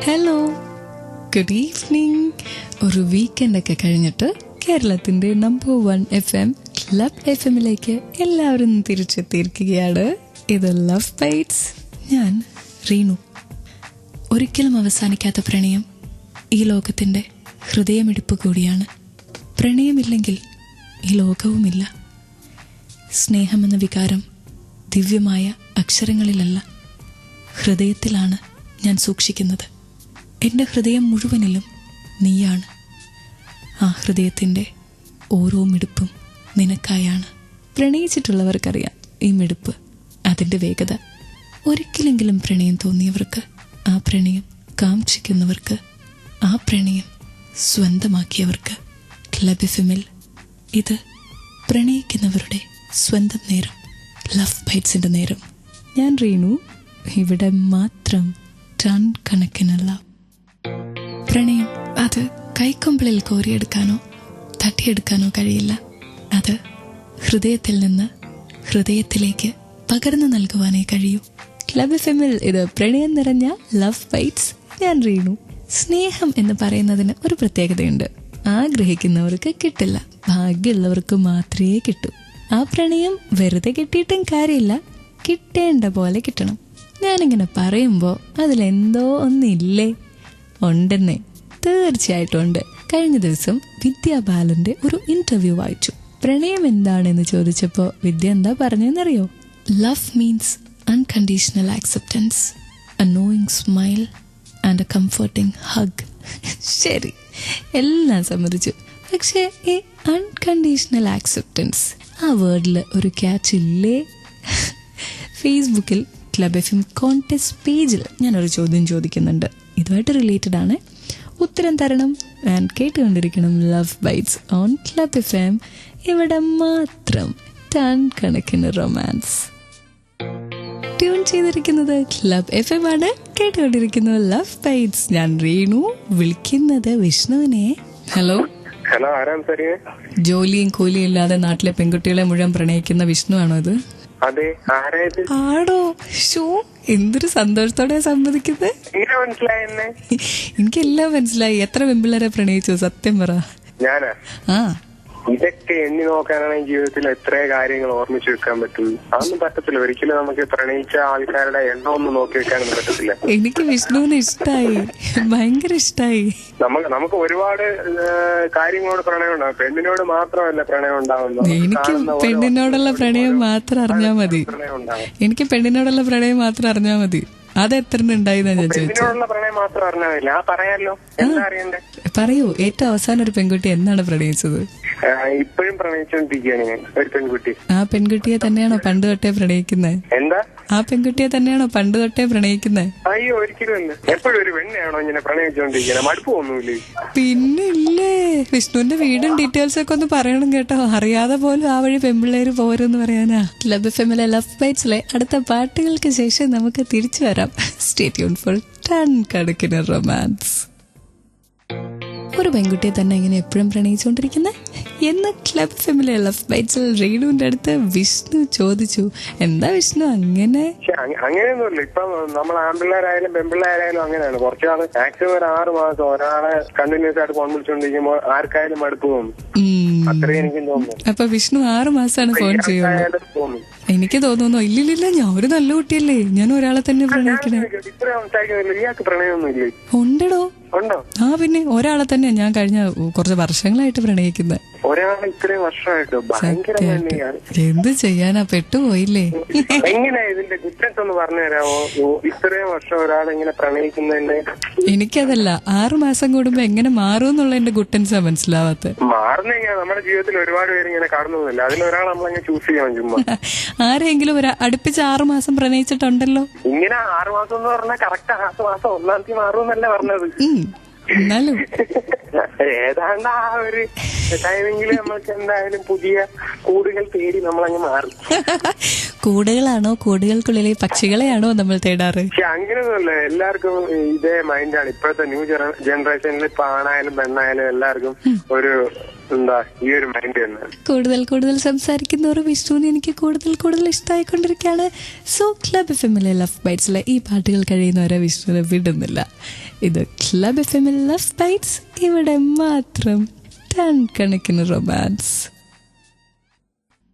Hello, good evening. ഒരു വീക്കെൻഡൊക്കെ കഴിഞ്ഞിട്ട് കേരളത്തിന്റെ നമ്പർ 1 FM ക്ലബ് FM-ലേക്ക് എല്ലാവരും തിരിച്ചെത്തിയിരിക്കുകയാണ്. ഇത് ലവ് ബൈറ്റ്സ്. ഞാൻ റീനു. ഒരിക്കലും അവസാനിക്കാത്ത പ്രണയം ഈ ലോകത്തിന്റെ ഹൃദയമിടിപ്പ് കൂടിയാണ്. പ്രണയമില്ലെങ്കിൽ ഈ ലോകവുമില്ല. സ്നേഹമെന്ന വികാരം ദിവ്യമായ അക്ഷരങ്ങളിലല്ല, ഹൃദയത്തിലാണ് ഞാൻ സൂക്ഷിക്കുന്നത്. എൻ്റെ ഹൃദയം മുഴുവനിലും നീയാണ്. ആ ഹൃദയത്തിൻ്റെ ഓരോ മിടുപ്പും നിനക്കായാണ്. പ്രണയിച്ചിട്ടുള്ളവർക്കറിയാം ഈ മിടുപ്പ്, അതിൻ്റെ വേഗത. ഒരിക്കലെങ്കിലും പ്രണയം തോന്നിയവർക്ക്, ആ പ്രണയം കാക്ഷിക്കുന്നവർക്ക്, ആ പ്രണയം സ്വന്തമാക്കിയവർക്ക് ക്ലബ് FM-ൽ ഇത് പ്രണയിക്കുന്നവരുടെ സ്വന്തം നേരം, ലവ് ബൈറ്റ്സിൻ്റെ നേരം. ഞാൻ റീനു. ഇവിടെ മാത്രം ടൺ കണക്കിനല്ല. പ്രണയം അത് കൈക്കൊമ്പിളിൽ കോരിയെടുക്കാനോ തട്ടിയെടുക്കാനോ കഴിയില്ല. അത് ഹൃദയത്തിൽ നിന്ന് ഹൃദയത്തിലേക്ക് പകർന്നു നൽകുവാനേ കഴിയൂ. ക്ലബ് FM-ൽ ഇത് പ്രണയം നിറഞ്ഞ ലവ് ബൈറ്റ്സ്. ഞാൻ റീനു. സ്നേഹം എന്ന് പറയുന്നതിന് ഒരു പ്രത്യേകതയുണ്ട്. ആഗ്രഹിക്കുന്നവർക്ക് കിട്ടില്ല, ഭാഗ്യമുള്ളവർക്ക് മാത്രമേ കിട്ടൂ. ആ പ്രണയം വെറുതെ കിട്ടിയിട്ടും കാര്യമില്ല, കിട്ടേണ്ട പോലെ കിട്ടണം. ഞാനിങ്ങനെ പറയുമ്പോൾ അതിലെന്തോ ഒന്നില്ലേ? ഉണ്ടെന്നേ, തീർച്ചയായിട്ടും ഉണ്ട്. കഴിഞ്ഞ ദിവസം വിദ്യാ ബാലന്റെ ഒരു ഇന്റർവ്യൂ വായിച്ചു. പ്രണയം എന്താണെന്ന് ചോദിച്ചപ്പോൾ വിദ്യ എന്താ പറഞ്ഞെന്നറിയോ? Love means unconditional acceptance, a knowing smile and a comforting hug. ശരി, എല്ലാം സമ്മതിച്ചു. പക്ഷേ ഈ അൺകണ്ടീഷണൽ ആക്സെപ്റ്റൻസ്, ആ വേർഡിൽ ഒരു ക്യാച്ച് ഇല്ലേ? ഫേസ്ബുക്കിൽ ക്ലബ് FM കോൺടെസ്റ്റ് പേജിൽ ഞാനൊരു ചോദ്യം ചോദിക്കുന്നുണ്ട്. ഇതുമായിട്ട് റിലേറ്റഡ് ആണ്. ഉത്തരം തരണം ആൻഡ് കേട്ടുകൊണ്ടിരിക്കണം love bites on club FM. ഇവിടെ മാത്രം ടൺ കണക്കിന് റൊമാൻസ്. ട്യൂൺ ചെയ്തിരിക്കുന്നത് ക്ലബ് FM ആണ്. കേട്ടുകൊണ്ടിരിക്കുന്നത് ലവ് ബൈറ്റ്സ്. ഞാൻ റീനു. വിളിക്കുന്നത് വിഷ്ണുവിനെ. ഹലോ. ഹലോ, ആരാം സാറേ? ജോലിയും കൂലിയും ഇല്ലാതെ നാട്ടിലെ പെൺകുട്ടികളെ മുഴുവൻ പ്രണയിക്കുന്ന വിഷ്ണു ആണോ ഇത്? അതെ. ആരായത്? ആടോ, ഷോ, എന്തൊരു സന്തോഷത്തോടെ സമ്മതിക്കുന്നത്. മനസ്സിലായെന്നെ? എനിക്കെല്ലാം മനസ്സിലായി. എത്ര പെൺപിള്ളേരെ പ്രണയിച്ചു? സത്യം പറ. ഞാനാ? ആ, ഇതൊക്കെ എണ്ണി നോക്കാനാണെങ്കിൽ ജീവിതത്തിൽ എത്ര കാര്യങ്ങൾ ഓർമ്മിച്ചു വെക്കാൻ പറ്റും? അതൊന്നും പറ്റത്തില്ല. ഒരിക്കലും നമുക്ക് പ്രണയിച്ച ആൾക്കാരുടെ എണ്ണം ഒന്നും നോക്കി വെക്കാനൊന്നും പറ്റത്തില്ല. എനിക്ക് വിഷ്ണുവിനെ ഇഷ്ടായി, ഭയങ്കര ഇഷ്ടായി. നമുക്ക് ഒരുപാട് കാര്യങ്ങളോട് പ്രണയം ഉണ്ടാവും. പെണ്ണിനോട് മാത്രമല്ല പ്രണയം ഉണ്ടാവുന്നത്. എനിക്ക് പെണ്ണിനോടുള്ള പ്രണയം മാത്രം അറിഞ്ഞാ മതി. എനിക്ക് പെണ്ണിനോടുള്ള പ്രണയം മാത്രം അറിഞ്ഞാ മതി. അത് എത്ര ഉണ്ടായിന്നാ ഞാൻ ചോദിച്ചത്. പെണ്ണിനോടുള്ള പ്രണയം മാത്രം അറിഞ്ഞാൽ മതി. പറയാലോ, എന്താ അറിയണ്ടേ? പറയൂ. ഏറ്റവും അവസാനം ഒരു പെൺകുട്ടി എന്നാണ് പ്രണയിച്ചത്? ഇപ്പോഴും പ്രണയിച്ചോണ്ടിരിക്കുകയാണ് ഞാൻ ഒരു പെൺകുട്ടി. ആ പെൺകുട്ടിയെ തന്നെയാണോ പണ്ട് തൊട്ടേ പ്രണയിക്കുന്നത്? എന്താ? ആ പെൺകുട്ടിയെ തന്നെയാണോ പണ്ട് തൊട്ടേ പ്രണയിക്കുന്നത്? അയ്യോ, ഒരിക്കലും അല്ല. എപ്പോഴും ഒരു പെണ്ണയാണോ ഇങ്ങനെ പ്രണയിച്ചോണ്ടിരിക്കുന്നത്? മടുപ്പ് ഒന്നുമില്ലേ? പിന്നില്ലേ. വിഷ്ണുവിന്റെ വീടും ഡീറ്റെയിൽസ് ഒക്കെ ഒന്ന് പറയണം കേട്ടോ. അറിയാതെ പോലും ആ വഴി പെൺപിള്ളേര് പോരെന്ന് പറയാനാ. ക്ലബ് FM-ലെ ലവ് ബൈറ്റ്സിലെ അടുത്ത പാട്ടുകൾക്ക് ശേഷം നമുക്ക് തിരിച്ചു വരാം. സ്റ്റേ ട്യൂൺ ഫോർ ടൺ കണക്കിന് റൊമാൻസ്. ഒരു പെൺകുട്ടിയെ തന്നെ ഇങ്ങനെ എപ്പോഴും പ്രണയിച്ചുകൊണ്ടിരിക്കുന്നത് എന്ന് ക്ലബ് FM-ലെ ലവ് ബൈറ്റ്സിൽ റീനുവിന്റെ അടുത്ത് വിഷ്ണു ചോദിച്ചു. എന്താ വിഷ്ണു അങ്ങനെ? അങ്ങനെയൊന്നുമില്ല. ഇപ്പൊ നമ്മൾ ആൺപിള്ളേരായാലും പെൺപിള്ളേരായാലും അങ്ങനെയാണ്. കുറച്ചാള് മാക്സിമം ഒരു 6 മാസം ഒരാളെ കണ്ടിന്യൂസ് ആയിട്ട് ഫോൺ വിളിച്ചോണ്ടിരിക്കുമ്പോൾ ആർക്കായാലും മടുപ്പ് തോന്നും. അത്രേ എനിക്കും തോന്നുന്നു. അപ്പൊ വിഷ്ണു 6 മാസമാണ് ഫോൺ ചെയ്യുന്നത്. എനിക്ക് തോന്നുന്നു ഇല്ലില്ല, ഞാൻ ഒരു നല്ല കുട്ടിയല്ലേ, ഞാൻ ഒരാളെ തന്നെ പ്രണയിക്കണേ. ഇയാൾക്ക് പ്രണയമൊന്നുമില്ലേ? ഉണ്ടോ? ഉണ്ടോ? ആ, പിന്നെ ഒരാളെ തന്നെ ഞാൻ കഴിഞ്ഞ കുറച്ച് വർഷങ്ങളായിട്ട് പ്രണയിക്കുന്നത്. ഒരാളെ ഇത്രയും വർഷമായിട്ടോ? ഭയങ്കര. എന്ത് ചെയ്യാനാ, പെട്ടുപോയില്ലേ. എങ്ങനെയാ ഇതിന്റെ ഡിഫറൻസ് ഒന്ന് പറഞ്ഞു തരാമോ? ഇത്രയും വർഷം ഒരാളെങ്ങനെ പ്രണയിക്കുന്നതിന്റെ? എനിക്കതല്ല, 6 മാസം കൂടുമ്പോ എങ്ങനെ മാറും എന്നുള്ള എന്റെ ഗുട്ടൻസാ മനസ്സിലാവാത്ത. മാറുന്നെങ്കിൽ നമ്മുടെ ജീവിതത്തിൽ ഒരുപാട് പേര് ഇങ്ങനെ കാണുന്നില്ല. അതിലൊരാൾ നമ്മളങ്ങനെ ചൂസ് ചെയ്യണം. ചുമ്മാ ആരെങ്കിലും അടുപ്പിച്ച് 6 മാസം പ്രണയിച്ചിട്ടുണ്ടല്ലോ. ഇങ്ങനെ 6 മാസം എന്ന് പറഞ്ഞാൽ കറക്റ്റ് 6 മാസം 1-ാം തീയതി മാറുമെന്നല്ല പറഞ്ഞത്. എന്നാലും ഏതാണ്ട് ആ ഒരു ടൈമിങ്ങിൽ നമ്മൾക്ക് എന്തായാലും പുതിയ കൂടുകൾ തേടി നമ്മളങ്ങ് മാറും. കൂടുകളാണോ കൂടുകൾക്കുള്ളിലെ പക്ഷികളെയാണോ നമ്മൾ തേടാറ്? പക്ഷെ അങ്ങനെയൊന്നുമല്ല, എല്ലാവർക്കും ഇതേ മൈൻഡാണ്. ഇപ്പോഴത്തെ ന്യൂ ജനറേഷനിൽ ഇപ്പൊ ആണായാലും പെണ്ണായാലും എല്ലാവർക്കും ഒരു ഈ ഒരു മൈൻഡ് തന്നെ. കൂടുതൽ കൂടുതൽ സംസാരിക്കുന്നവരും വിഷ്ണുവിന് എനിക്ക് കൂടുതൽ കൂടുതൽ ഇഷ്ടമായിക്കൊണ്ടിരിക്കുകയാണ്. സോ ക്ലബ് എഫ്എമ്മിലെ ലവ് ബൈറ്റ്സിലെ ഈ പാട്ടുകൾ കഴിയുന്നവരെ വിഷ്ണുവിനെ വിടുന്നില്ല. ഇത് ക്ലബ് എഫ്എമ്മിലെ ലവ് ബൈറ്റ്സ്, ഇവിടെ മാത്രം ടൺ കണക്കിന് റൊമാൻസ്.